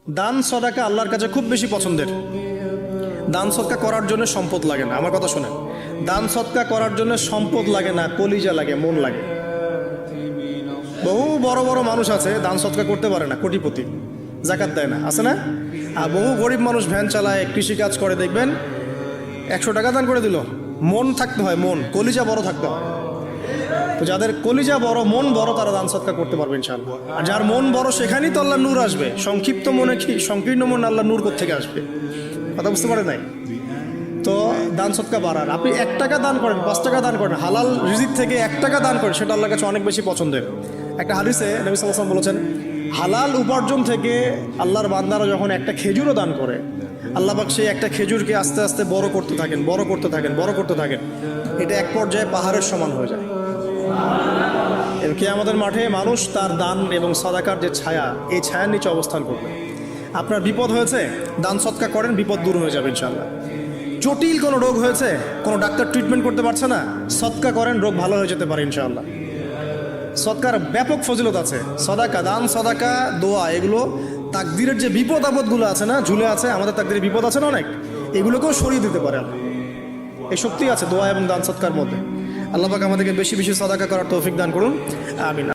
দান সদাকা আল্লাহর কাছে খুব বেশি পছন্দের। দান সদকা করার জন্য সম্পদ লাগে না, আমার কথা শোনেন। দান সদকা করার জন্য সম্পদ লাগে না, কলিজা লাগে, মন লাগে। বহু বড় বড় মানুষ আছে দান সদকা করতে পারে না, কোটিপতি, জাকাত দেয় না, আছে না? আর বহু গরিব মানুষ ভ্যান চালায়, কৃষিকাজ করে, দেখবেন 100 টাকা দান করে দিল। মন থাকতে হয়, মন, কলিজা বড় থাকতে হয়। তো যাদের কলিজা বড়, মন বড়, তারা দান সদকা করতে পারবে ইনশাআল্লাহ। আর যার মন বড়, সেখানেই তো আল্লাহ নূর আসবে। সংক্ষিপ্ত মনে কি, সংকীর্ণ মন আল্লাহ নূর কোত্থেকে আসবে? কথা বুঝতে পারে নাই? তো দান সদকা বাড়ান। আপনি 1 টাকা দান করেন, 5 টাকা দান করেন, হালাল রিজিক থেকে 1 টাকা দান করেন, সেটা আল্লাহর কাছে অনেক বেশি পছন্দের। একটা হাদিসে নবী সাল্লাল্লাহু আলাইহি ওয়াসাল্লাম বলেছেন, হালাল উপার্জন থেকে আল্লাহর বান্দারা যখন একটা খেজুরও দান করে, আল্লাহ পাক সেই একটা খেজুরকে আস্তে আস্তে বড় করতে থাকেন, বড় করতে থাকেন, বড় করতে থাকেন। এটা এক পর্যায়ে পাহাড়ের সমান হয়ে যায়। এবং কিয়ামতের মাঠে মানুষ তার দান এবং সাদাকার যে ছায়া, এই ছায়ার নিচে অবস্থান করবে। আপনার বিপদ হয়েছে, দান সদকা করেন, বিপদ দূর হয়ে যাবে ইনশাআল্লাহ। জটিল কোনো রোগ হয়েছে, কোনো ডাক্তার ট্রিটমেন্ট করতে পারছে না, সদকা করেন, রোগ ভালো হয়ে যেতে পারে ইনশাআল্লাহ। সদকার ব্যাপক ফজিলত আছে। সদাকা, দান সদাকা, দোয়া, এগুলো তাকদিরের যে বিপদ আপদগুলো আছে না, ঝুলে আছে, আমাদের তাকদিরে বিপদ আছে না অনেক, এগুলোকেও সরিয়ে দিতে পারে আল্লাহ। এই শক্তি আছে দোয়া এবং দান সদকার মধ্যে। আল্লাহ পাক আমাদেরকে বেশি বেশি সদাকা করার তৌফিক দান করুন, আমিন।